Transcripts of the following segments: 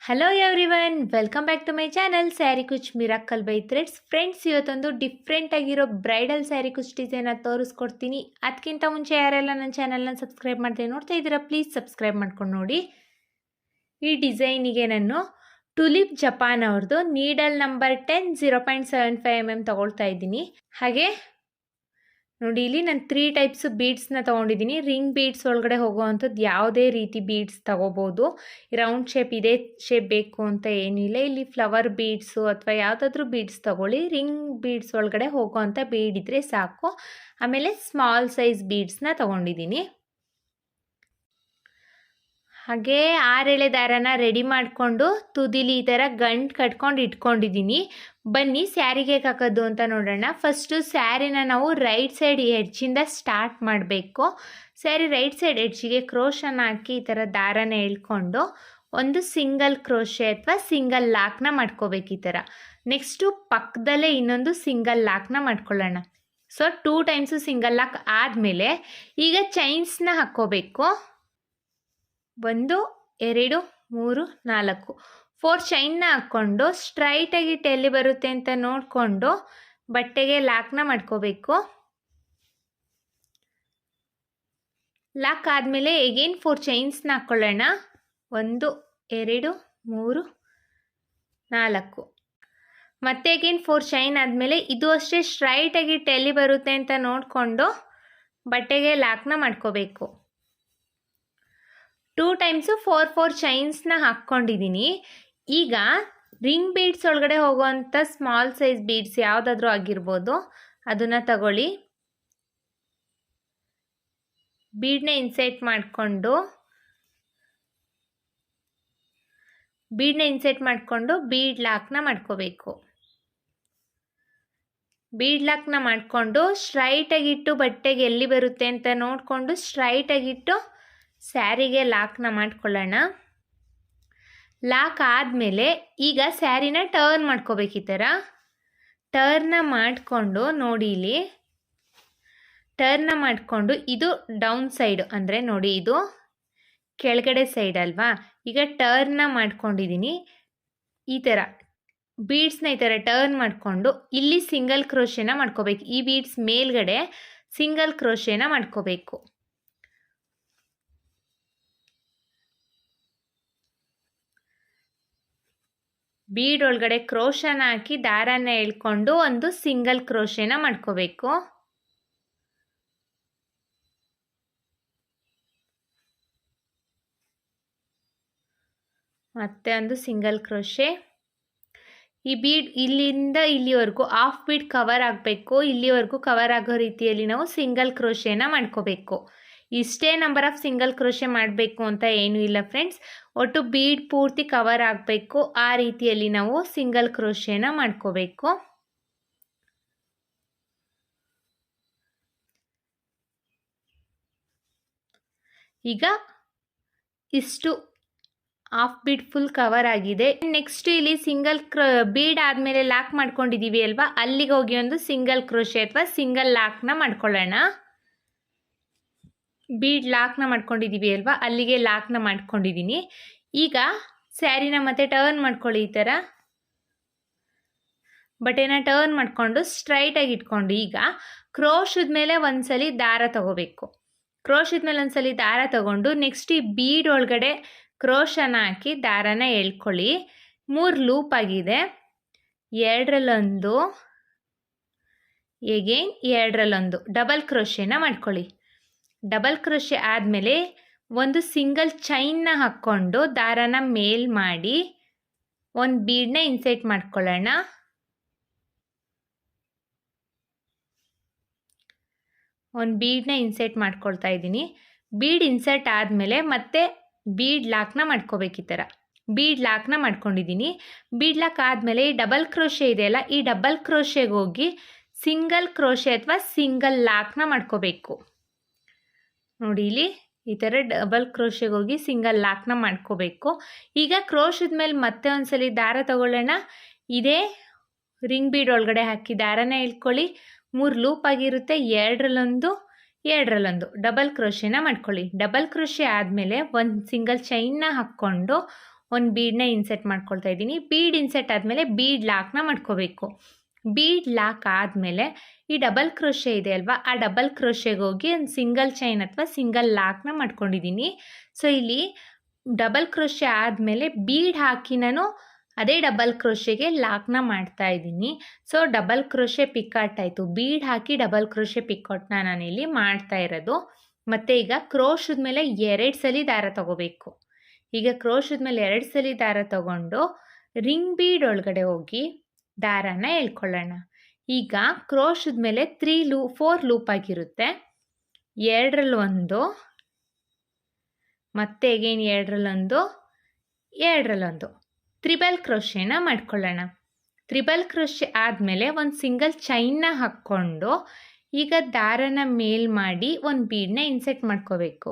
Hello everyone, welcome back to my channel sari ಕುಚ್ miracle by threads. Friends, ಇವತ್ತೊಂದು different ಆಗಿರೋ bridal sari ಕುಚ್ design ತೋರಿಸ್ಕೊಡ್ತೀನಿ. ಅದಕ್ಕಿಂತ ಮುಂಚೆ ಯಾರೆಲ್ಲ ನನ್ನ ಚಾನಲ್ನ ಸಬ್ಸ್ಕ್ರೈಬ್ ಮಾಡ್ತೀನಿ ನೋಡ್ತಾ ಇದ್ದೀರಾ, ಪ್ಲೀಸ್ ಸಬ್ಸ್ಕ್ರೈಬ್ ಮಾಡ್ಕೊಂಡು ನೋಡಿ. ಈ ಡಿಸೈನಿಗೆ ನಾನು ಟುಲಿಪ್ ಜಪಾನ್ ಅವ್ರದ್ದು ನೀಡಲ್ ನಂಬರ್ 10 0.75 mm ತಗೊಳ್ತಾ ಇದ್ದೀನಿ. ಹಾಗೆ ನೋಡಿ, ಇಲ್ಲಿ ನಾನು 3 ಟೈಪ್ಸ್ ಬೀಡ್ಸ್ನ ತೊಗೊಂಡಿದ್ದೀನಿ. ರಿಂಗ್ ಬೀಡ್ಸ್ ಒಳಗಡೆ ಹೋಗೋವಂಥದ್ದು ಯಾವುದೇ ರೀತಿ ಬೀಡ್ಸ್ ತೊಗೋಬೋದು. ರೌಂಡ್ ಶೇಪ್ ಇದೇ ಶೇಪ್ ಬೇಕು ಅಂತ ಏನಿಲ್ಲ. ಇಲ್ಲಿ ಫ್ಲವರ್ ಬೀಡ್ಸು ಅಥವಾ ಯಾವುದಾದ್ರೂ ಬೀಡ್ಸ್ ತೊಗೊಳ್ಳಿ. ರಿಂಗ್ ಬೀಡ್ಸ್ ಒಳಗಡೆ ಹೋಗೋವಂಥ ಬೀಡ್ ಇದ್ದರೆ ಸಾಕು. ಆಮೇಲೆ ಸ್ಮಾಲ್ ಸೈಜ್ ಬೀಡ್ಸ್ನ ತೊಗೊಂಡಿದ್ದೀನಿ. ಹಾಗೆ 6 ಎಳೆ ದಾರನ ರೆಡಿ ಮಾಡಿಕೊಂಡು ತುದಿಲಿ ಈ ಥರ ಗಂಟು ಕಟ್ಕೊಂಡು ಇಟ್ಕೊಂಡಿದ್ದೀನಿ. ಬನ್ನಿ ಸ್ಯಾರಿಗೆ ಹಾಕೋದು ಅಂತ ನೋಡೋಣ. ಫಸ್ಟು ಸ್ಯಾರಿನ ನಾವು ರೈಟ್ ಸೈಡ್ ಎಡ್ಜಿಂದ ಸ್ಟಾರ್ಟ್ ಮಾಡಬೇಕು. ಸ್ಯಾರಿ ರೈಟ್ ಸೈಡ್ ಎಡ್ಜಿಗೆ ಕ್ರೋಶನ ಹಾಕಿ ಈ ಥರ ದಾರನ ಎಳ್ಕೊಂಡು ಒಂದು ಸಿಂಗಲ್ ಕ್ರೋಶೆ ಅಥವಾ ಸಿಂಗಲ್ ಲಾಕ್ನ ಮಾಡ್ಕೋಬೇಕು ಈ ಥರ. ನೆಕ್ಸ್ಟು ಪಕ್ಕದಲ್ಲೇ ಇನ್ನೊಂದು ಸಿಂಗಲ್ ಲಾಕ್ನ ಮಾಡ್ಕೊಳ್ಳೋಣ. ಸೊ 2 ಟೈಮ್ಸು ಸಿಂಗಲ್ ಲಾಕ್ ಆದಮೇಲೆ ಈಗ ಚೈನ್ಸ್ನ ಹಾಕ್ಕೋಬೇಕು. 1 2 3 4 4 ಚೈನ್ನ ಹಾಕ್ಕೊಂಡು ಸ್ಟ್ರೈಟಾಗಿ ಎಲ್ಲಿ ಬರುತ್ತೆ ಅಂತ ನೋಡಿಕೊಂಡು ಬಟ್ಟೆಗೆ ಲಾಕ್ನ ಮಾಡ್ಕೋಬೇಕು. ಲಾಕ್ ಆದಮೇಲೆ ಎಗೇನ್ 4 ಚೈನ್ಸ್ನ ಹಾಕ್ಕೊಳ್ಳೋಣ. 1 2 3 4 ಮತ್ತೆ ಎಗೇನ್ 4 ಚೈನ್ ಆದಮೇಲೆ ಇದು ಅಷ್ಟೇ ಸ್ಟ್ರೈಟಾಗಿ ಎಲ್ಲಿ ಬರುತ್ತೆ ಅಂತ ನೋಡಿಕೊಂಡು ಬಟ್ಟೆಗೆ ಲಾಕ್ನ ಮಾಡ್ಕೋಬೇಕು. 2 ಟೈಮ್ಸು 4 ಚೈನ್ಸ್ನ ಹಾಕ್ಕೊಂಡಿದ್ದೀನಿ. ಈಗ ರಿಂಗ್ ಬೀಡ್ಸ್ ಒಳಗಡೆ ಹೋಗುವಂಥ ಸ್ಮಾಲ್ ಸೈಜ್ ಬೀಡ್ಸ್ ಯಾವುದಾದ್ರೂ ಆಗಿರ್ಬೋದು, ಅದನ್ನು ತಗೊಳ್ಳಿ. ಬೀಡನ್ನ ಇನ್ಸರ್ಟ್ ಮಾಡಿಕೊಂಡು ಬೀಡ್ ಲಾಕ್ನ ಮಾಡ್ಕೋಬೇಕು. ಬೀಡ್ ಲಾಕ್ನ ಮಾಡಿಕೊಂಡು ಸ್ಟ್ರೈಟಾಗಿಟ್ಟು ಬಟ್ಟೆಗೆ ಎಲ್ಲಿ ಬರುತ್ತೆ ಅಂತ ನೋಡಿಕೊಂಡು ಸ್ಟ್ರೈಟಾಗಿಟ್ಟು ಸ್ಯಾರಿಗೆ ಲಾಕ್ನ ಮಾಡ್ಕೊಳ್ಳೋಣ. ಲಾಕ್ ಆದಮೇಲೆ ಈಗ ಸ್ಯಾರಿನ ಟರ್ನ್ ಮಾಡ್ಕೋಬೇಕು. ಈ ಥರ ಟರ್ನ ಮಾಡಿಕೊಂಡು ನೋಡಿ, ಇಲ್ಲಿ ಟರ್ನ ಮಾಡಿಕೊಂಡು ಇದು ಡೌನ್ ಸೈಡ್ ಅಂದರೆ ನೋಡಿ ಇದು ಕೆಳಗಡೆ ಸೈಡ್ ಅಲ್ವಾ. ಈಗ ಟರ್ನ ಮಾಡ್ಕೊಂಡಿದ್ದೀನಿ. ಈ ಥರ ಬೀಡ್ಸ್ನ ಈ ಥರ ಟರ್ನ್ ಮಾಡಿಕೊಂಡು ಇಲ್ಲಿ ಸಿಂಗಲ್ ಕ್ರೋಶೆನ ಮಾಡ್ಕೋಬೇಕು. ಈ ಬೀಡ್ಸ್ ಮೇಲ್ಗಡೆ ಸಿಂಗಲ್ ಕ್ರೋಶೆನ ಮಾಡ್ಕೋಬೇಕು. ಬೀಡ್ ಒಳಗಡೆ ಕ್ರೋಶನ ಹಾಕಿ ದಾರನ ಎಳ್ಕೊಂಡು ಒಂದು ಸಿಂಗಲ್ ಕ್ರೋಶೆನ ಮಾಡ್ಕೋಬೇಕು. ಮತ್ತೆ ಒಂದು ಸಿಂಗಲ್ ಕ್ರೋಶೆ. ಈ ಬೀಡ್ ಇಲ್ಲಿಂದ ಇಲ್ಲಿವರೆಗೂ ಹಾಫ್ ಬೀಡ್ ಕವರ್ ಆಗಬೇಕು. ಇಲ್ಲಿವರೆಗೂ ಕವರ್ ಆಗೋ ರೀತಿಯಲ್ಲಿ ನಾವು ಸಿಂಗಲ್ ಕ್ರೋಶೆನ ಮಾಡ್ಕೋಬೇಕು. ಇಷ್ಟೇ ನಂಬರ್ ಆಫ್ ಸಿಂಗಲ್ ಕ್ರೋಶೆ ಮಾಡಬೇಕು ಅಂತ ಏನೂ ಇಲ್ಲ ಫ್ರೆಂಡ್ಸ್. ಒಟ್ಟು ಬೀಡ್ ಪೂರ್ತಿ ಕವರ್ ಆಗಬೇಕು. ಆ ರೀತಿಯಲ್ಲಿ ನಾವು ಸಿಂಗಲ್ ಕ್ರೋಶೆನ ಮಾಡ್ಕೋಬೇಕು. ಈಗ ಇಷ್ಟು ಹಾಫ್ ಬೀಡ್ ಫುಲ್ ಕವರ್ ಆಗಿದೆ. ನೆಕ್ಸ್ಟ್ ಇಲ್ಲಿ ಸಿಂಗಲ್ ಬೀಡ್ ಆದಮೇಲೆ ಲಾಕ್ ಮಾಡ್ಕೊಂಡಿದ್ದೀವಿ ಅಲ್ವಾ, ಅಲ್ಲಿಗೆ ಹೋಗಿ ಒಂದು ಸಿಂಗಲ್ ಕ್ರೋಶೆ ಅಥವಾ ಸಿಂಗಲ್ ಲಾಕ್ನ ಮಾಡ್ಕೊಳ್ಳೋಣ. ಬೀಡ್ ಲಾಕ್ನ ಮಾಡ್ಕೊಂಡಿದ್ದೀವಿ ಅಲ್ವಾ, ಅಲ್ಲಿಗೆ ಲಾಕ್ನ ಮಾಡ್ಕೊಂಡಿದ್ದೀನಿ. ಈಗ ಸ್ಯಾರಿನ ಮತ್ತೆ ಟರ್ನ್ ಮಾಡ್ಕೊಳ್ಳಿ. ಈ ಥರ ಬಟ್ಟೆನ ಟರ್ನ್ ಮಾಡಿಕೊಂಡು ಸ್ಟ್ರೈಟಾಗಿ ಇಟ್ಕೊಂಡು ಈಗ ಕ್ರೋಶದ ಮೇಲೆ ಒಂದ್ಸಲಿ ದಾರ ತಗೋಬೇಕು. ಕ್ರೋಶದ ಮೇಲೆ ಒಂದ್ಸಲಿ ದಾರ ತಗೊಂಡು ನೆಕ್ಸ್ಟ್ ಈ ಬೀಡ್ ಒಳಗಡೆ ಕ್ರೋಶನ ಹಾಕಿ ದಾರನ ಎಳ್ಕೊಳ್ಳಿ. 3 ಲೂಪ್ ಆಗಿದೆ. 2ರಲ್ಲೊಂದು ಎಗೇನ್ 2ರಲ್ಲೊಂದು ಡಬಲ್ ಕ್ರೋಶೆನ ಮಾಡ್ಕೊಳ್ಳಿ. ಡಬಲ್ ಕ್ರೋಶೆ ಆದಮೇಲೆ ಒಂದು ಸಿಂಗಲ್ ಚೈನ್ನ ಹಾಕ್ಕೊಂಡು ದಾರನ ಮೇಲ್ ಮಾಡಿ ಒಂದು ಬೀಡನ್ನ ಇನ್ಸರ್ಟ್ ಮಾಡ್ಕೊಳ್ಳೋಣ. ಒಂದು ಬೀಡನ್ನ ಇನ್ಸರ್ಟ್ ಮಾಡ್ಕೊಳ್ತಾ ಇದ್ದೀನಿ. ಬೀಡ್ ಇನ್ಸರ್ಟ್ ಆದಮೇಲೆ ಮತ್ತೆ ಬೀಡ್ ಲಾಕ್ನ ಮಾಡ್ಕೋಬೇಕು. ಈ ಥರ ಬೀಡ್ ಲಾಕ್ನ ಮಾಡ್ಕೊಂಡಿದ್ದೀನಿ. ಬೀಡ್ ಲಾಕ್ ಆದಮೇಲೆ ಈ ಡಬಲ್ ಕ್ರೋಶೆ ಇದೆಯಲ್ಲ, ಈ ಡಬಲ್ ಕ್ರೋಶೆಗೆ ಹೋಗಿ ಸಿಂಗಲ್ ಕ್ರೋಶೆ ಅಥವಾ ಸಿಂಗಲ್ ಲಾಕ್ನ ಮಾಡ್ಕೋಬೇಕು. ನೋಡಿ, ಇಲ್ಲಿ ಈ ಥರ ಡಬಲ್ ಕ್ರೋಶೆಗೆ ಹೋಗಿ ಸಿಂಗಲ್ ಲಾಕ್ನ ಮಾಡ್ಕೋಬೇಕು. ಈಗ ಕ್ರೋಶದ ಮೇಲೆ ಮತ್ತೆ ಒಂದ್ಸಲಿ ದಾರ ತಗೊಳ್ಳೋಣ. ಇದೇ ರಿಂಗ್ ಬೀಡ್ ಒಳಗಡೆ ಹಾಕಿ ದಾರನ ಇಳ್ಕೊಳ್ಳಿ. 3 ಲೂಪ್ ಆಗಿರುತ್ತೆ. 2ರಲ್ಲೊಂದು ಡಬಲ್ ಕ್ರೋಶೆನ ಮಾಡ್ಕೊಳ್ಳಿ. ಡಬಲ್ ಕ್ರೋಶೆ ಆದಮೇಲೆ ಒಂದು ಸಿಂಗಲ್ ಚೈನ್ನ ಹಾಕ್ಕೊಂಡು ಒಂದು ಬೀಡನ್ನ ಇನ್ಸೆಟ್ ಮಾಡ್ಕೊಳ್ತಾ ಇದ್ದೀನಿ. ಬೀಡ್ ಇನ್ಸೆಟ್ ಆದಮೇಲೆ ಬೀಡ್ ಲಾಕ್ನ ಮಾಡ್ಕೋಬೇಕು. ಬೀಡ್ ಲಾಕ್ ಆದಮೇಲೆ ಈ ಡಬಲ್ ಕ್ರೋಶೆ ಇದೆ ಅಲ್ವಾ, ಆ ಡಬಲ್ ಕ್ರೋಶೆಗೆ ಹೋಗಿ ಒಂದು ಸಿಂಗಲ್ ಚೈನ್ ಅಥವಾ ಸಿಂಗಲ್ ಲಾಕ್ನ ಮಾಡ್ಕೊಂಡಿದ್ದೀನಿ. ಸೊ ಇಲ್ಲಿ ಡಬಲ್ ಕ್ರೋಶೆ ಆದಮೇಲೆ ಬೀಡ್ ಹಾಕಿ ನಾನು ಅದೇ ಡಬಲ್ ಕ್ರೋಶೆಗೆ ಲಾಕ್ನ ಮಾಡ್ತಾ ಇದ್ದೀನಿ. ಸೊ ಡಬಲ್ ಕ್ರೋಶೆ ಪಿಕಾಟ್ ಆಯಿತು. ಬೀಡ್ ಹಾಕಿ ಡಬಲ್ ಕ್ರೋಶೆ ಪಿಕಾಟ್ನ ನಾನಿಲ್ಲಿ ಮಾಡ್ತಾ ಇರೋದು. ಮತ್ತು ಈಗ ಕ್ರೋಶದ ಮೇಲೆ 2 ಸಲ ದಾರ ತಗೋಬೇಕು. ಈಗ ಕ್ರೋಶದ ಮೇಲೆ 2 ಸಲ ದಾರ ತಗೊಂಡು ರಿಂಗ್ ಬೀಡ್ ಒಳಗಡೆ ಹೋಗಿ ದಾರಾನ ಎಳ್ಕೊಳ್ಳೋಣ. ಈಗ ಕ್ರೋಶದ ಮೇಲೆ 4 ಲೂಪ್ ಆಗಿರುತ್ತೆ. 2ರಲ್ಲಿ 1, ಮತ್ತೆ ಅಗೇನ್ 2ರಲ್ಲಿ 1, 2ರಲ್ಲಿ 1 ತ್ರಿಬಲ್ ಕ್ರೋಶೆನ ಮಾಡ್ಕೊಳ್ಳೋಣ. ತ್ರಿಬಲ್ ಕ್ರೋಶೆ ಆದಮೇಲೆ ಒಂದು ಸಿಂಗಲ್ ಚೈನ್ನ ಹಾಕ್ಕೊಂಡು ಈಗ ದಾರನ ಮೇಲ್ ಮಾಡಿ ಒಂದು ಬೀಡನ್ನ ಇನ್ಸೆಟ್ ಮಾಡ್ಕೋಬೇಕು.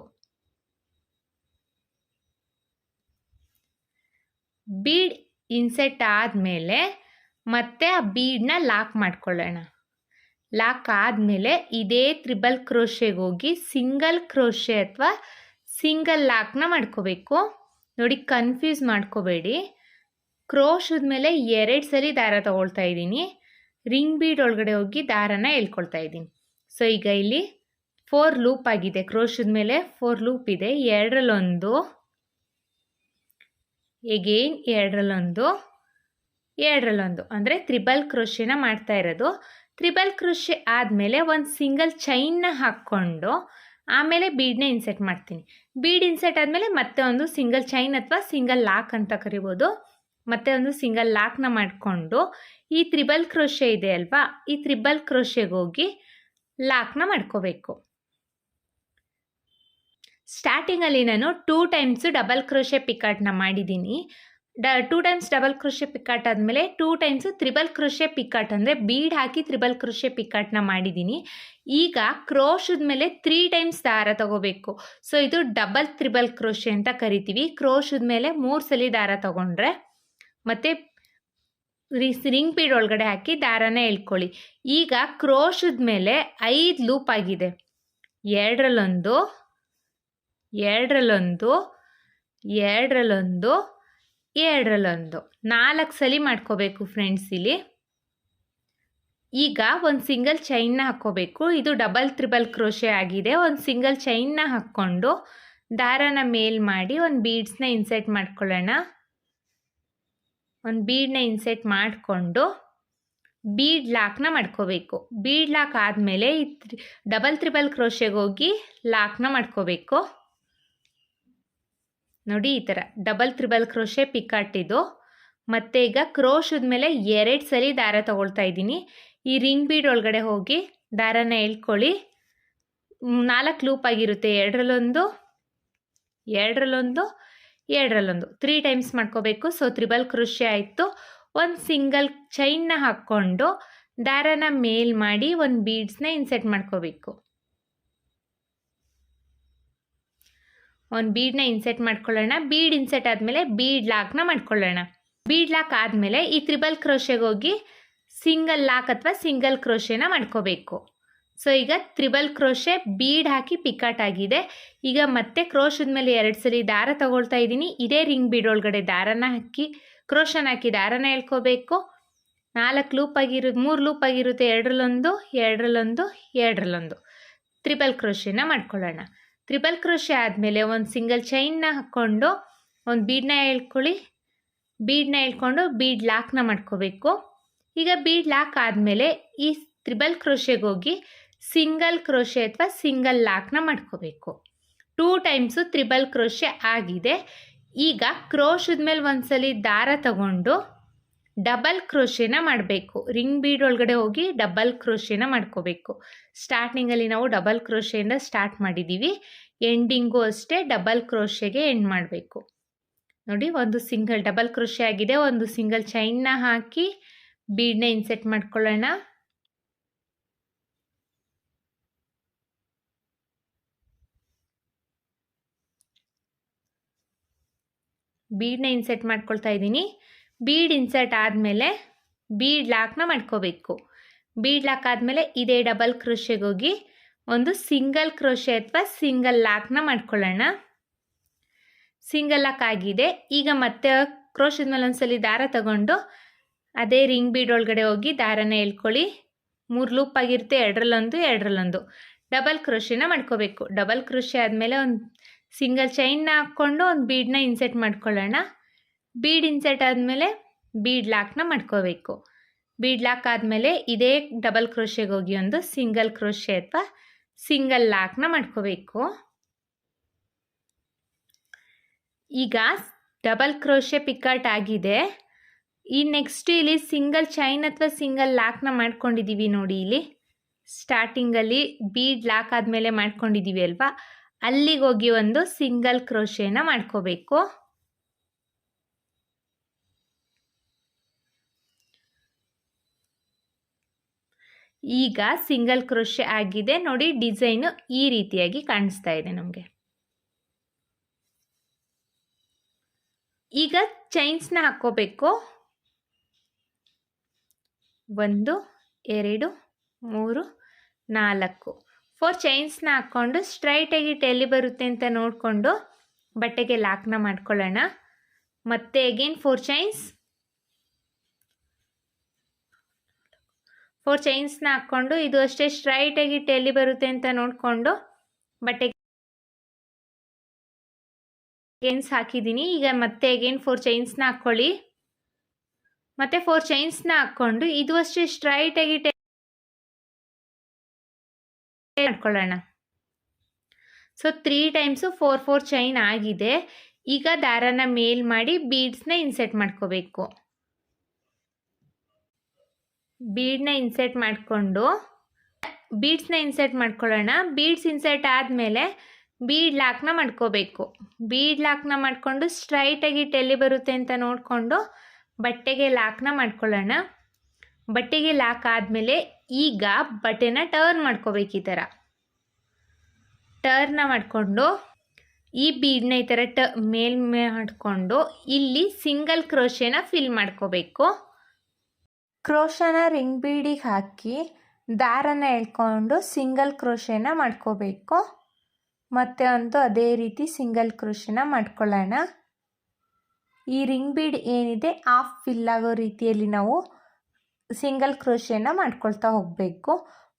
ಬೀಡ್ ಇನ್ಸೆಟ್ ಆದಮೇಲೆ ಮತ್ತೆ ಆ ಬೀಡನ್ನ ಲಾಕ್ ಮಾಡ್ಕೊಳ್ಳೋಣ. ಲಾಕ್ ಆದಮೇಲೆ ಇದೇ ತ್ರಿಬಲ್ ಕ್ರೋಶೆಗೆ ಹೋಗಿ ಸಿಂಗಲ್ ಕ್ರೋಶೆ ಅಥವಾ ಸಿಂಗಲ್ ಲಾಕ್ನ ಮಾಡ್ಕೋಬೇಕು. ನೋಡಿ, ಕನ್ಫ್ಯೂಸ್ ಮಾಡ್ಕೋಬೇಡಿ. ಕ್ರೋಶದ ಮೇಲೆ 2 ಸಲ ದಾರ ತಗೊಳ್ತಾ ಇದ್ದೀನಿ. ರಿಂಗ್ ಬೀಡ್ ಒಳಗಡೆ ಹೋಗಿ ದಾರನ ಎಳ್ಕೊಳ್ತಾ ಇದ್ದೀನಿ. ಸೊ ಈಗ ಇಲ್ಲಿ 4 ಲೂಪ್ ಆಗಿದೆ. ಕ್ರೋಶದ ಮೇಲೆ 4 ಲೂಪ್ ಇದೆ. 2ರಲ್ಲಿ 1, ಎಗೇನ್ 2ರಲ್ಲಿ 1, 2ರಲ್ಲಿ 1 ಅಂದರೆ ತ್ರಿಬಲ್ ಕ್ರೋಶೆನ ಮಾಡ್ತಾ ಇರೋದು. ತ್ರಿಬಲ್ ಕ್ರೋಶೆ ಆದಮೇಲೆ ಒಂದು ಸಿಂಗಲ್ ಚೈನ್ನ ಹಾಕ್ಕೊಂಡು ಆಮೇಲೆ ಬೀಡನ್ನ ಇನ್ಸೆಟ್ ಮಾಡ್ತೀನಿ. ಬೀಡ್ ಇನ್ಸೆಟ್ ಆದಮೇಲೆ ಮತ್ತೆ ಒಂದು ಸಿಂಗಲ್ ಚೈನ್ ಅಥವಾ ಸಿಂಗಲ್ ಲಾಕ್ ಅಂತ ಕರಿಬೋದು. ಮತ್ತೆ ಒಂದು ಸಿಂಗಲ್ ಲಾಕ್ನ ಮಾಡಿಕೊಂಡು ಈ ತ್ರಿಬಲ್ ಕ್ರೋಶೆ ಇದೆ ಅಲ್ವಾ, ಈ ತ್ರಿಬಲ್ ಕ್ರೋಶೆಗೆ ಹೋಗಿ ಲಾಕ್ನ ಮಾಡ್ಕೋಬೇಕು. ಸ್ಟಾರ್ಟಿಂಗಲ್ಲಿ ನಾನು 2 ಟೈಮ್ಸು ಡಬಲ್ ಕ್ರೋಶೆ ಪಿಕಾಟ್ನ ಮಾಡಿದ್ದೀನಿ. 2 ಟೈಮ್ಸ್ ಡಬಲ್ ಕ್ರೋಶೆ ಪಿಕಾಟ್ ಆದಮೇಲೆ 2 ಟೈಮ್ಸು ತ್ರಿಬಲ್ ಕ್ರೋಶೆ ಪಿಕಾಟ್ ಅಂದರೆ ಬೀಡ್ ಹಾಕಿ ತ್ರಿಬಲ್ ಕ್ರೋಶೆ ಪಿಕಾಟ್ನ ಮಾಡಿದ್ದೀನಿ. ಈಗ ಕ್ರೋಶದ ಮೇಲೆ 3 ಟೈಮ್ಸ್ ದಾರ ತಗೋಬೇಕು. ಸೊ ಇದು ಡಬಲ್ ತ್ರಿಬಲ್ ಕ್ರೋಶೆ ಅಂತ ಕರಿತೀವಿ. ಕ್ರೋಶದ ಮೇಲೆ 3 ಸಲ ದಾರ ತಗೊಂಡ್ರೆ ಮತ್ತು ರಿಂಗ್ ಬೀಡ್ ಒಳಗಡೆ ಹಾಕಿ ದಾರನ ಎಳ್ಕೊಳ್ಳಿ. ಈಗ ಕ್ರೋಶದ ಮೇಲೆ 5 ಲೂಪ್ ಆಗಿದೆ. 2ರಲ್ಲಿ 1, 2ರಲ್ಲಿ 1, 2ರಲ್ಲಿ 1, 2ರಲ್ಲಿ 1 4 ಸಲ ಮಾಡ್ಕೋಬೇಕು ಫ್ರೆಂಡ್ಸ್. ಇಲ್ಲಿ ಈಗ ಒಂದು ಸಿಂಗಲ್ ಚೈನ್ನ ಹಾಕ್ಕೋಬೇಕು. ಇದು ಡಬಲ್ ತ್ರಿಬಲ್ ಕ್ರೋಶೆ ಆಗಿದೆ. ಒಂದು ಸಿಂಗಲ್ ಚೈನ್ನ ಹಾಕ್ಕೊಂಡು ದಾರನ ಮೇಲ್ ಮಾಡಿ ಒಂದು ಬೀಡ್ಸ್ನ ಇನ್ಸೆಟ್ ಮಾಡ್ಕೊಳ್ಳೋಣ. ಒಂದು ಬೀಡನ್ನ ಇನ್ಸೆಟ್ ಮಾಡಿಕೊಂಡು ಬೀಡ್ ಲಾಕ್ನ ಮಾಡ್ಕೋಬೇಕು. ಬೀಡ್ ಲಾಕ್ ಆದಮೇಲೆ ಈ ಡಬಲ್ ತ್ರಿಬಲ್ ಕ್ರೋಶೆಗೆ ಹೋಗಿ ಲಾಕ್ನ ಮಾಡ್ಕೋಬೇಕು. ನೋಡಿ, ಈ ಥರ ಡಬಲ್ ತ್ರಿಬಲ್ ಕ್ರೋಶೆ ಪಿಕಾಟ್ ಇದು. ಮತ್ತು ಈಗ ಕ್ರೋಶದ ಮೇಲೆ 2 ಸಲ ದಾರ ತಗೊಳ್ತಾ ಇದ್ದೀನಿ. ಈ ರಿಂಗ್ ಬೀಡ್ ಒಳಗಡೆ ಹೋಗಿ ದಾರನ ಎಳ್ಕೊಳ್ಳಿ. 4 ಲೂಪ್ ಆಗಿರುತ್ತೆ. 2ರಲ್ಲಿ 1, 2ರಲ್ಲಿ 1, 2ರಲ್ಲಿ 1 3 ಟೈಮ್ಸ್ ಮಾಡ್ಕೋಬೇಕು. ಸೊ ತ್ರಿಬಲ್ ಕ್ರೋಶೆ ಆಯಿತು. ಒಂದು ಸಿಂಗಲ್ ಚೈನ್ನ ಹಾಕ್ಕೊಂಡು ದಾರನ ಮೇಲ್ ಮಾಡಿ ಒಂದು ಬೀಡ್ಸ್ನ ಇನ್ಸೆಟ್ ಮಾಡ್ಕೋಬೇಕು. ಒಂದು ಬೀಡನ್ನ ಇನ್ಸೆಟ್ ಮಾಡ್ಕೊಳ್ಳೋಣ. ಬೀಡ್ ಇನ್ಸೆಟ್ ಆದಮೇಲೆ ಬೀಡ್ ಲಾಕ್ನ ಮಾಡ್ಕೊಳ್ಳೋಣ. ಬೀಡ್ ಲಾಕ್ ಆದಮೇಲೆ ಈ ತ್ರಿಬಲ್ ಕ್ರೋಶೆಗೆ ಹೋಗಿ ಸಿಂಗಲ್ ಲಾಕ್ ಅಥವಾ ಸಿಂಗಲ್ ಕ್ರೋಶೆನ ಮಾಡ್ಕೋಬೇಕು. ಸೊ ಈಗ ತ್ರಿಬಲ್ ಕ್ರೋಶೆ ಬೀಡ್ ಹಾಕಿ ಪಿಕಾಟ್ ಆಗಿದೆ. ಈಗ ಮತ್ತೆ ಕ್ರೋಶದ ಮೇಲೆ 2 ಸಲ ದಾರ ತಗೊಳ್ತಾ ಇದ್ದೀನಿ. ಇದೇ ರಿಂಗ್ ಬೀಡ್ ಒಳಗಡೆ ದಾರನ ಹಾಕಿ ಕ್ರೋಶನ ಹಾಕಿ ದಾರನ ಎಳ್ಕೋಬೇಕು. 4 ಲೂಪ್ ಆಗಿರುತ್ತೆ, 3 ಲೂಪ್ ಆಗಿರುತ್ತೆ. 2ರಲ್ಲಿ 1, 2ರಲ್ಲಿ 1, 2ರಲ್ಲಿ 1 ತ್ರಿಬಲ್ ಕ್ರೋಶೆನ ಮಾಡ್ಕೊಳ್ಳೋಣ. ತ್ರಿಬಲ್ ಕ್ರೋಶೆ ಆದಮೇಲೆ ಒಂದು ಸಿಂಗಲ್ ಚೈನ್ನ ಹಾಕ್ಕೊಂಡು ಒಂದು ಬೀಡನ್ನ ಎಳ್ಕೊಳ್ಳಿ. ಬೀಡನ್ನ ಎಳ್ಕೊಂಡು ಬೀಡ್ ಲಾಕ್ನ ಮಾಡ್ಕೋಬೇಕು. ಈಗ ಬೀಡ್ ಲಾಕ್ ಆದಮೇಲೆ ಈ ತ್ರಿಬಲ್ ಕ್ರೋಶೆಗೆ ಹೋಗಿ ಸಿಂಗಲ್ ಕ್ರೋಶೆ ಅಥವಾ ಸಿಂಗಲ್ ಲಾಕ್ನ ಮಾಡ್ಕೋಬೇಕು. 2 ಟೈಮ್ಸು ತ್ರಿಬಲ್ ಕ್ರೋಶೆ ಆಗಿದೆ. ಈಗ ಕ್ರೋಶದ ಮೇಲೆ ಒಂದು ಸಲ ದಾರ ತಗೊಂಡು ಡಬಲ್ ಕ್ರೋಶೆನ ಮಾಡಬೇಕು. ರಿಂಗ್ ಬೀಡ್ ಒಳಗಡೆ ಹೋಗಿ ಡಬಲ್ ಕ್ರೋಶೆನ ಮಾಡ್ಕೋಬೇಕು. ಸ್ಟಾರ್ಟಿಂಗಲ್ಲಿ ನಾವು ಡಬಲ್ ಕ್ರೋಶೆಯಿಂದ ಸ್ಟಾರ್ಟ್ ಮಾಡಿದ್ದೀವಿ. ಎಂಡಿಂಗು ಅಷ್ಟೇ ಡಬಲ್ ಕ್ರೋಶೆಗೆ ಎಂಡ್ ಮಾಡಬೇಕು. ನೋಡಿ, ಒಂದು ಸಿಂಗಲ್ ಡಬಲ್ ಕ್ರೋಶೆ ಆಗಿದೆ. ಒಂದು ಸಿಂಗಲ್ ಚೈನ್ನ ಹಾಕಿ ಬೀಡನ್ನ ಇನ್ಸೆಟ್ ಮಾಡ್ಕೊಳ್ಳೋಣ. ಬೀಡನ್ನ ಇನ್ಸೆಟ್ ಮಾಡ್ಕೊಳ್ತಾ ಇದ್ದೀನಿ. ಬೀಡ್ ಇನ್ಸೆಟ್ ಆದಮೇಲೆ ಬೀಡ್ ಲಾಕ್ನ ಮಾಡ್ಕೋಬೇಕು. ಬೀಡ್ ಲಾಕ್ ಆದಮೇಲೆ ಇದೇ ಡಬಲ್ ಕ್ರೋಶೆಗೆ ಹೋಗಿ ಒಂದು ಸಿಂಗಲ್ ಕ್ರೋಶೆ ಅಥವಾ ಸಿಂಗಲ್ ಲಾಕ್ನ ಮಾಡ್ಕೊಳ್ಳೋಣ. ಸಿಂಗಲ್ ಲಾಕ್ ಆಗಿದೆ. ಈಗ ಮತ್ತೆ ಕ್ರೋಶದ ಮೇಲೆ ಒಂದ್ಸಲಿ ದಾರ ತಗೊಂಡು ಅದೇ ರಿಂಗ್ ಬೀಡ್ ಒಳಗಡೆ ಹೋಗಿ ದಾರನ ಎಳ್ಕೊಳ್ಳಿ. 3 ಲೂಪ್ ಆಗಿರುತ್ತೆ, ಎರಡರಲ್ಲೊಂದು ಡಬಲ್ ಕ್ರೋಶೆನ ಮಾಡ್ಕೋಬೇಕು. ಡಬಲ್ ಕ್ರೋಶೆ ಆದಮೇಲೆ ಒಂದು ಸಿಂಗಲ್ ಚೈನ್ನ ಹಾಕ್ಕೊಂಡು ಒಂದು ಬೀಡನ್ನ ಇನ್ಸೆಟ್ ಮಾಡ್ಕೊಳ್ಳೋಣ. ಬೀಡ್ ಇನ್ಸೆಟ್ ಆದಮೇಲೆ ಬೀಡ್ ಲಾಕ್ನ ಮಾಡ್ಕೋಬೇಕು. ಬೀಡ್ ಲಾಕ್ ಆದಮೇಲೆ ಇದೇ ಡಬಲ್ ಕ್ರೋಶೆಗೆ ಹೋಗಿ ಒಂದು ಸಿಂಗಲ್ ಕ್ರೋಶೆ ಅಥವಾ ಸಿಂಗಲ್ ಲಾಕ್ನ ಮಾಡ್ಕೋಬೇಕು. ಈಗ ಡಬಲ್ ಕ್ರೋಶೆ ಪಿಕಾಟ್ ಆಗಿದೆ. ಈ ನೆಕ್ಸ್ಟ್ ಇಲ್ಲಿ ಸಿಂಗಲ್ ಚೈನ್ ಅಥವಾ ಸಿಂಗಲ್ ಲಾಕ್ನ ಮಾಡ್ಕೊಂಡಿದ್ದೀವಿ ನೋಡಿ. ಇಲ್ಲಿ ಸ್ಟಾರ್ಟಿಂಗಲ್ಲಿ ಬೀಡ್ ಲಾಕ್ ಆದಮೇಲೆ ಮಾಡ್ಕೊಂಡಿದ್ದೀವಿ ಅಲ್ವಾ, ಅಲ್ಲಿಗೆ ಹೋಗಿ ಒಂದು ಸಿಂಗಲ್ ಕ್ರೋಶೆನ ಮಾಡ್ಕೋಬೇಕು. ಈಗ ಸಿಂಗಲ್ ಕ್ರೋಶೆ ಆಗಿದೆ ನೋಡಿ. ಡಿಸೈನು ಈ ರೀತಿಯಾಗಿ ಕಾಣಿಸ್ತಾ ಇದೆ ನಮಗೆ. ಈಗ ಚೈನ್ಸ್ನ ಹಾಕ್ಕೋಬೇಕು. 1 2 3 4 4 ಚೈನ್ಸ್ನ ಹಾಕ್ಕೊಂಡು ಸ್ಟ್ರೈಟಾಗಿ ಎಲ್ಲಿ ಬರುತ್ತೆ ಅಂತ ನೋಡಿಕೊಂಡು ಬಟ್ಟೆಗೆ ಲಾಕ್ನ ಮಾಡ್ಕೊಳ್ಳೋಣ. ಮತ್ತೆ ಅಗೇನ್ 4 ಚೈನ್ಸ್ನ ಹಾಕ್ಕೊಂಡು ಇದು ಅಷ್ಟೇ ಸ್ಟ್ರೈಟಾಗಿ ಎಲ್ಲಿ ಬರುತ್ತೆ ಅಂತ ನೋಡಿಕೊಂಡು ಬಟ್ಟೆಗೆ ಚೈನ್ಸ್ ಹಾಕಿದ್ದೀನಿ. ಈಗ ಮತ್ತೆ ಅಗೇನ್ 4 ಚೈನ್ಸ್ನ ಹಾಕ್ಕೊಳ್ಳಿ. ಮತ್ತೆ 4 ಚೈನ್ಸ್ನ ಹಾಕ್ಕೊಂಡು ಇದು ಅಷ್ಟೇ ಸ್ಟ್ರೈಟಾಗಿ ಮಾಡ್ಕೊಳ್ಳೋಣ. ಸೊ 3 ಟೈಮ್ಸು 4 ಚೈನ್ ಆಗಿದೆ. ಈಗ ದಾರನ ಮೇಲ್ ಮಾಡಿ ಬೀಡ್ಸ್ನ ಇನ್ಸೆಟ್ ಮಾಡ್ಕೋಬೇಕು. ಬೀಡ್ಸ್ನ ಇನ್ಸೆಟ್ ಮಾಡ್ಕೊಳ್ಳೋಣ. ಬೀಡ್ಸ್ ಇನ್ಸೆಟ್ ಆದಮೇಲೆ ಬೀಡ್ ಲಾಕ್ನ ಮಾಡ್ಕೋಬೇಕು. ಬೀಡ್ ಲಾಕ್ನ ಮಾಡಿಕೊಂಡು ಸ್ಟ್ರೈಟಾಗಿ ಎಲ್ಲಿ ಬರುತ್ತೆ ಅಂತ ನೋಡಿಕೊಂಡು ಬಟ್ಟೆಗೆ ಲಾಕ್ನ ಮಾಡ್ಕೊಳ್ಳೋಣ. ಬಟ್ಟೆಗೆ ಲಾಕ್ ಆದಮೇಲೆ ಈಗ ಬಟ್ಟೆನ ಟರ್ನ್ ಮಾಡ್ಕೋಬೇಕು. ಈ ಥರ ಟರ್ನ ಮಾಡಿಕೊಂಡು ಈ ಬೀಡ್ನ ಈ ಥರ ಮೇಲ್ ಮಾಡಿಕೊಂಡು ಇಲ್ಲಿ ಸಿಂಗಲ್ ಕ್ರೋಶೆನ ಫಿಲ್ ಮಾಡ್ಕೋಬೇಕು. ಕ್ರೋಶನ ರಿಂಗ್ ಬೀಡಿಗೆ ಹಾಕಿ ದಾರನ ಎಳ್ಕೊಂಡು ಸಿಂಗಲ್ ಕ್ರೋಶೆನ ಮಾಡ್ಕೋಬೇಕು. ಮತ್ತೆ ಒಂದು ಅದೇ ರೀತಿ ಸಿಂಗಲ್ ಕ್ರೋಶೆನ ಮಾಡ್ಕೊಳ್ಳೋಣ. ಈ ರಿಂಗ್ ಬೀಡ್ ಏನಿದೆ ಹಾಫ್ ಫಿಲ್ ಆಗೋ ರೀತಿಯಲ್ಲಿ ನಾವು ಸಿಂಗಲ್ ಕ್ರೋಶೆನ ಮಾಡ್ಕೊಳ್ತಾ ಹೋಗಬೇಕು.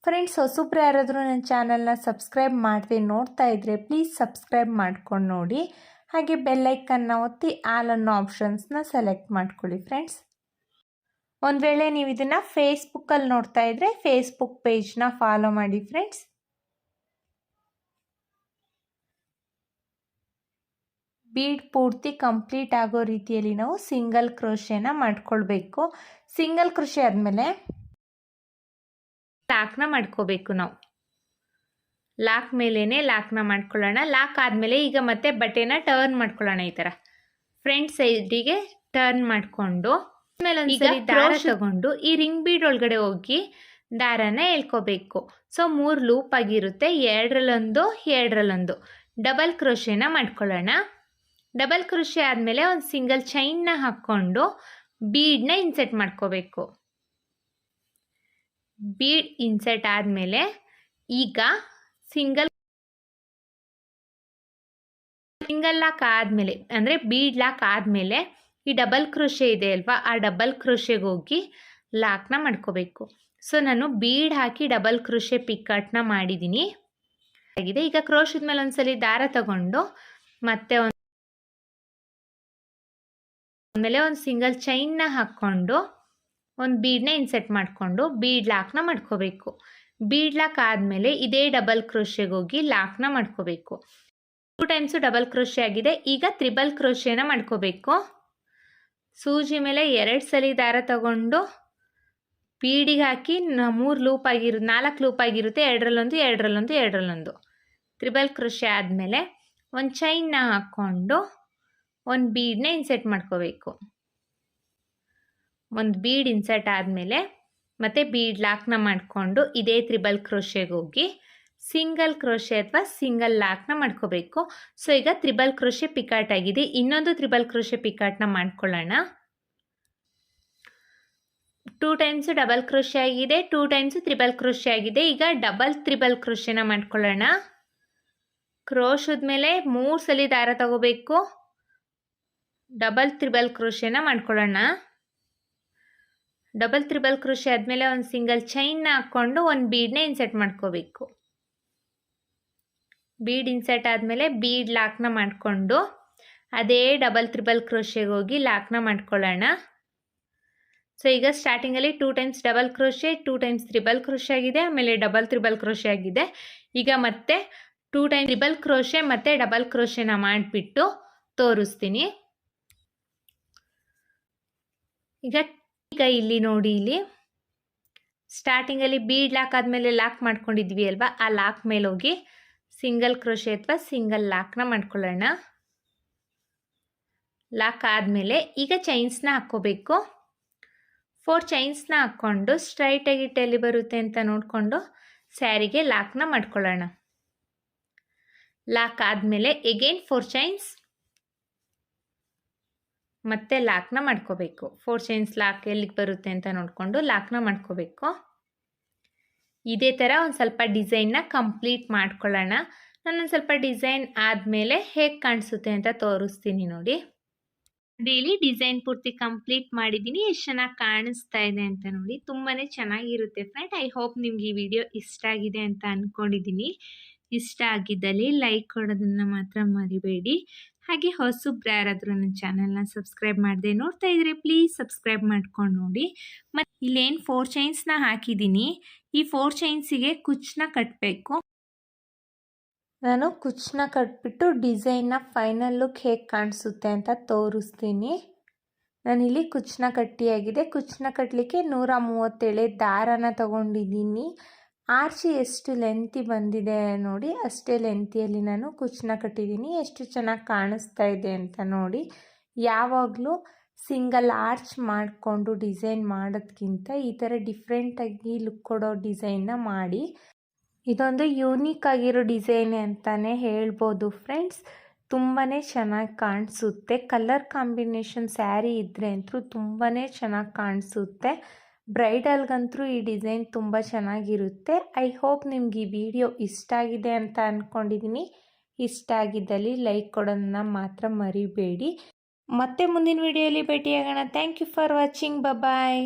ಫ್ರೆಂಡ್ಸ್, ಹೊಸಬ್ರು ಯಾರಾದರೂ ನನ್ನ ಚಾನಲ್ನ ಸಬ್ಸ್ಕ್ರೈಬ್ ಮಾಡದೆ ನೋಡ್ತಾ ಇದ್ದರೆ ಪ್ಲೀಸ್ ಸಬ್ಸ್ಕ್ರೈಬ್ ಮಾಡ್ಕೊಂಡು ನೋಡಿ. ಹಾಗೆ ಬೆಲ್ಲೈಕನ್ನ ಒತ್ತಿ ಆಲ್ ಅನ್ನೋ ಆಪ್ಷನ್ಸ್ನ ಸೆಲೆಕ್ಟ್ ಮಾಡ್ಕೊಳ್ಳಿ. ಫ್ರೆಂಡ್ಸ್, ಒಂದು ವೇಳೆ ನೀವು ಇದನ್ನು ಫೇಸ್ಬುಕ್ಕಲ್ಲಿ ನೋಡ್ತಾ ಇದ್ದರೆ ಫೇಸ್ಬುಕ್ ಪೇಜ್ನ ಫಾಲೋ ಮಾಡಿ. ಫ್ರೆಂಡ್ಸ್, ಬೀಡ್ ಪೂರ್ತಿ ಕಂಪ್ಲೀಟ್ ಆಗೋ ರೀತಿಯಲ್ಲಿ ನಾವು ಸಿಂಗಲ್ ಕ್ರೋಶೆನ ಮಾಡ್ಕೊಳ್ಬೇಕು. ಸಿಂಗಲ್ ಕ್ರೋಶೆ ಆದಮೇಲೆ ಲಾಕ್ನ ಮಾಡ್ಕೋಬೇಕು. ನಾವು ಲಾಕ್ ಮೇಲೇ ಲಾಕ್ನ ಮಾಡ್ಕೊಳ್ಳೋಣ. ಲಾಕ್ ಆದಮೇಲೆ ಈಗ ಮತ್ತೆ ಬಟ್ಟೆನ ಟರ್ನ್ ಮಾಡ್ಕೊಳ್ಳೋಣ. ಈ ಥರ ಫ್ರಂಟ್ ಸೈಡಿಗೆ ಟರ್ನ್ ಮಾಡಿಕೊಂಡು ಆಮೇಲೆ ಒಂದ್ಸರಿ ದಾರ ತಗೊಂಡು ಈ ರಿಂಗ್ ಬೀಡ್ ಒಳಗಡೆ ಹೋಗಿ ದಾರನ ಎಳ್ಕೋಬೇಕು. ಸೊ 3 ಲೂಪ್ ಆಗಿರುತ್ತೆ, ಎರಡರಲ್ಲೊಂದು ಡಬಲ್ ಕ್ರೋಶೆನ ಮಾಡ್ಕೊಳ್ಳೋಣ. ಡಬಲ್ ಕ್ರೋಶೆ ಆದಮೇಲೆ ಒಂದು ಸಿಂಗಲ್ ಚೈನ್ನ ಹಾಕ್ಕೊಂಡು ಬೀಡ್ನ ಇನ್ಸೆಟ್ ಮಾಡ್ಕೋಬೇಕು. ಬೀಡ್ ಇನ್ಸೆಟ್ ಆದಮೇಲೆ ಈಗ ಸಿಂಗಲ್ ಲಾಕ್ ಆದಮೇಲೆ ಅಂದರೆ ಬೀಡ್ ಲಾಕ್ ಆದಮೇಲೆ ಈ ಡಬಲ್ ಕ್ರೋಶೆ ಇದೆ ಅಲ್ವಾ, ಆ ಡಬಲ್ ಕ್ರೋಶೆಗೆ ಹೋಗಿ ಲಾಕ್ನ ಮಾಡ್ಕೋಬೇಕು. ಸೊ ನಾನು ಬೀಡ್ ಹಾಕಿ ಡಬಲ್ ಕ್ರೋಶೆ ಪಿಕಾಟ್ನ ಮಾಡಿದ್ದೀನಿ ಆಗಿದೆ. ಈಗ ಕ್ರೋಶದ ಮೇಲೆ ಒಂದ್ಸಲಿ ದಾರ ತಗೊಂಡು ಮತ್ತೆ ಆಮೇಲೆ ಒಂದು ಸಿಂಗಲ್ ಚೈನ್ನ ಹಾಕ್ಕೊಂಡು ಒಂದು ಬೀಡ್ನ ಇನ್ಸೆಟ್ ಮಾಡಿಕೊಂಡು ಬೀಡ್ ಲಾಕ್ನ ಮಾಡ್ಕೋಬೇಕು. ಬೀಡ್ ಲಾಕ್ ಆದಮೇಲೆ ಇದೇ ಡಬಲ್ ಕ್ರೋಶೆಗೆ ಹೋಗಿ ಲಾಕ್ನ ಮಾಡ್ಕೋಬೇಕು. 2 ಟೈಮ್ಸು ಡಬಲ್ ಕ್ರೋಶೆ ಆಗಿದೆ. ಈಗ ತ್ರಿಬಲ್ ಕ್ರೋಶೆನ ಮಾಡ್ಕೋಬೇಕು. ಸೂಜಿ ಮೇಲೆ 2 ಸಲ ದಾರ ತಗೊಂಡು ಬೀಡಿಗೆ ಹಾಕಿ 4 ಲೂಪ್ ಆಗಿರುತ್ತೆ, ಎರಡರಲ್ಲೊಂದು ತ್ರಿಬಲ್ ಕ್ರೋಶೆ ಆದಮೇಲೆ ಒಂದು ಚೈನ್ನ ಹಾಕ್ಕೊಂಡು ಒಂದು ಬೀಡ್ನ ಇನ್ಸೆಟ್ ಮಾಡ್ಕೋಬೇಕು. ಒಂದು ಬೀಡ್ ಇನ್ಸೆಟ್ ಆದಮೇಲೆ ಮತ್ತೆ ಬೀಡ್ ಲಾಕ್ನ ಮಾಡಿಕೊಂಡು ಇದೇ ತ್ರಿಬಲ್ ಕ್ರೋಶೆಗೆ ಹೋಗಿ ಸಿಂಗಲ್ ಕ್ರೋಶೆ ಅಥವಾ ಸಿಂಗಲ್ ಲಾಕ್ನ ಮಾಡ್ಕೋಬೇಕು. ಸೊ ಈಗ ತ್ರಿಬಲ್ ಕ್ರೋಶೆ ಪಿಕಾಟ್ ಆಗಿದೆ. ಇನ್ನೊಂದು ತ್ರಿಬಲ್ ಕ್ರೋಶೆ ಪಿಕಾಟ್ನ ಮಾಡ್ಕೊಳ್ಳೋಣ. 2 ಟೈಮ್ಸು ಡಬಲ್ ಕ್ರೋಶೆ ಆಗಿದೆ, 2 ಟೈಮ್ಸು ತ್ರಿಬಲ್ ಕ್ರೋಶೆ ಆಗಿದೆ. ಈಗ ಡಬಲ್ ತ್ರಿಬಲ್ ಕ್ರೋಶೆನ ಮಾಡ್ಕೊಳ್ಳೋಣ. ಕ್ರೋಶದ ಮೇಲೆ 3 ಸಲ ದಾರ ತಗೋಬೇಕು. ಡಬಲ್ ತ್ರಿಬಲ್ ಕ್ರೋಶೆನ ಮಾಡ್ಕೊಳ್ಳೋಣ. ಡಬಲ್ ತ್ರಿಬಲ್ ಕ್ರೋಶೆ ಆದಮೇಲೆ ಒಂದು ಸಿಂಗಲ್ ಚೈನ್ನ ಹಾಕ್ಕೊಂಡು ಒಂದು ಬೀಡನ್ನ ಇನ್ಸರ್ಟ್ ಮಾಡ್ಕೋಬೇಕು. ಬೀಡ್ ಇನ್ಸರ್ಟ್ ಆದಮೇಲೆ ಬೀಡ್ ಲಾಕ್ನ ಮಾಡಿಕೊಂಡು ಅದೇ ಡಬಲ್ ತ್ರಿಬಲ್ ಕ್ರೋಶೆಗೆ ಹೋಗಿ ಲಾಕ್ನ ಮಾಡ್ಕೊಳ್ಳೋಣ. ಸೊ ಈಗ ಸ್ಟಾರ್ಟಿಂಗಲ್ಲಿ 2 times double crochet, 2 times triple crochet ಆಗಿದೆ, ಆಮೇಲೆ ಡಬಲ್ ತ್ರಿಬಲ್ ಕ್ರೋಶೆ ಆಗಿದೆ. ಈಗ ಮತ್ತೆ 2 ಟೈಮ್ ತ್ರಿಬಲ್ ಕ್ರೋಶೆ ಮತ್ತು ಡಬಲ್ ಕ್ರೋಶೆನ ಮಾಡಿಬಿಟ್ಟು ತೋರಿಸ್ತೀನಿ. ಈಗ ಇಲ್ಲಿ ನೋಡಿ, ಇಲ್ಲಿ ಸ್ಟಾರ್ಟಿಂಗಲ್ಲಿ ಬೀಡ್ ಲಾಕ್ ಆದಮೇಲೆ ಲಾಕ್ ಮಾಡ್ಕೊಂಡಿದ್ವಿ ಅಲ್ವಾ, ಆ ಲಾಕ್ ಮೇಲೆ ಹೋಗಿ ಸಿಂಗಲ್ ಕ್ರೋಶೆ ಅಥವಾ ಸಿಂಗಲ್ ಲಾಕ್ನ ಮಾಡ್ಕೊಳ್ಳೋಣ. ಲಾಕ್ ಆದಮೇಲೆ ಈಗ ಚೈನ್ಸ್ನ ಹಾಕ್ಕೋಬೇಕು. 4 ಚೈನ್ಸ್ನ ಹಾಕ್ಕೊಂಡು ಸ್ಟ್ರೈಟಾಗಿ ಎಲ್ಲಿ ಬರುತ್ತೆ ಅಂತ ನೋಡಿಕೊಂಡು ಸ್ಯಾರಿಗೆ ಲಾಕ್ನ ಮಾಡ್ಕೊಳ್ಳೋಣ. ಲಾಕ್ ಆದಮೇಲೆ ಎಗೇನ್ 4 ಚೈನ್ಸ್ ಮತ್ತೆ ಲಾಕ್ನ ಮಾಡ್ಕೋಬೇಕು. 4 ಚೈನ್ಸ್ ಲಾಕ್ ಎಲ್ಲಿಗೆ ಬರುತ್ತೆ ಅಂತ ನೋಡಿಕೊಂಡು ಲಾಕ್ನ ಮಾಡ್ಕೋಬೇಕು. ಇದೇ ಥರ ಒಂದು ಸ್ವಲ್ಪ ಡಿಸೈನ್ನ ಕಂಪ್ಲೀಟ್ ಮಾಡ್ಕೊಳ್ಳೋಣ. ನಾನೊಂದು ಸ್ವಲ್ಪ ಡಿಸೈನ್ ಆದಮೇಲೆ ಹೇಗೆ ಕಾಣಿಸುತ್ತೆ ಅಂತ ತೋರಿಸ್ತೀನಿ ನೋಡಿ. ಡೈಲಿ ಡಿಸೈನ್ ಪೂರ್ತಿ ಕಂಪ್ಲೀಟ್ ಮಾಡಿದ್ದೀನಿ. ಎಷ್ಟು ಚೆನ್ನಾಗಿ ಕಾಣಿಸ್ತಾ ಇದೆ ಅಂತ ನೋಡಿ. ತುಂಬಾ ಚೆನ್ನಾಗಿರುತ್ತೆ ಫ್ರೆಂಡ್. ಐ ಹೋಪ್ ನಿಮ್ಗೆ ಈ ವಿಡಿಯೋ ಇಷ್ಟ ಆಗಿದೆ ಅಂತ ಅಂದ್ಕೊಂಡಿದ್ದೀನಿ. ಇಷ್ಟ ಆಗಿದ್ದಲ್ಲಿ ಲೈಕ್ ಕೊಡೋದನ್ನು ಮಾತ್ರ ಮರಿಬೇಡಿ. ಹಾಗೆ ಹೊಸಬ್ರು ಯಾರಾದರೂ ನನ್ನ ಚಾನಲ್ನ ಸಬ್ಸ್ಕ್ರೈಬ್ ಮಾಡದೆ ನೋಡ್ತಾ ಇದ್ರೆ ಪ್ಲೀಸ್ ಸಬ್ಸ್ಕ್ರೈಬ್ ಮಾಡ್ಕೊಂಡು ನೋಡಿ. ಮತ್ತು ಇಲ್ಲೇನು 4 ಚೈನ್ಸ್ನ ಹಾಕಿದ್ದೀನಿ, ಈ 4 ಚೈನ್ಸಿಗೆ ಕುಚ್ಚನ್ನ ಕಟ್ಟಬೇಕು. ನಾನು ಕುಚ್ಚನ್ನ ಕಟ್ಬಿಟ್ಟು ಡಿಸೈನ್ನ ಫೈನಲ್ ಲುಕ್ ಹೇಗೆ ಕಾಣಿಸುತ್ತೆ ಅಂತ ತೋರಿಸ್ತೀನಿ. ನಾನಿಲ್ಲಿ ಕುಚ್ಚನ್ನ ಕಟ್ಟಿಯಾಗಿದೆ. ಕುಚ್ಚನ್ನ ಕಟ್ಟಲಿಕ್ಕೆ 137 ದಾರನ ತಗೊಂಡಿದ್ದೀನಿ. ಆರ್ಚಿ ಎಷ್ಟು ಲೆಂತಿ ಬಂದಿದೆ ನೋಡಿ, ಅಷ್ಟೇ ಲೆಂತಿಯಲ್ಲಿ ನಾನು ಕುಚ್ಚನ್ನ ಕಟ್ಟಿದ್ದೀನಿ. ಎಷ್ಟು ಚೆನ್ನಾಗಿ ಕಾಣಿಸ್ತಾ ಇದೆ ಅಂತ ನೋಡಿ. ಯಾವಾಗಲೂ ಸಿಂಗಲ್ ಆರ್ಚ್ ಮಾಡಿಕೊಂಡು ಡಿಸೈನ್ ಮಾಡೋದಕ್ಕಿಂತ ಈ ಥರ ಡಿಫ್ರೆಂಟಾಗಿ ಲುಕ್ ಕೊಡೋ ಡಿಸೈನ್ನ ಮಾಡಿ. ಇದೊಂದು ಯೂನಿಕ್ ಆಗಿರೋ ಡಿಸೈನ್ ಅಂತಲೇ ಹೇಳ್ಬೋದು ಫ್ರೆಂಡ್ಸ್. ತುಂಬಾ ಚೆನ್ನಾಗಿ ಕಾಣಿಸುತ್ತೆ. ಕಲರ್ ಕಾಂಬಿನೇಷನ್ ಸ್ಯಾರಿ ಇದ್ದರೆ ಅಂತೂ ತುಂಬಾ ಚೆನ್ನಾಗಿ ಕಾಣಿಸುತ್ತೆ. ಬ್ರೈಡಲ್ಗಂತೂ ಈ ಡಿಸೈನ್ ತುಂಬ ಚೆನ್ನಾಗಿರುತ್ತೆ. ಐ ಹೋಪ್ ನಿಮ್ಗೆ ಈ ವಿಡಿಯೋ ಇಷ್ಟ ಆಗಿದೆ ಅಂತ ಅಂದ್ಕೊಂಡಿದ್ದೀನಿ. ಇಷ್ಟ ಆಗಿದ್ದಲ್ಲಿ ಲೈಕ್ ಕೊಡೋದನ್ನ ಮಾತ್ರ ಮರಿಬೇಡಿ. ಮತ್ತೆ ಮುಂದಿನ ವಿಡಿಯೋಲಿ ಭೇಟಿಯಾಗೋಣ. Thank you for watching. Bye.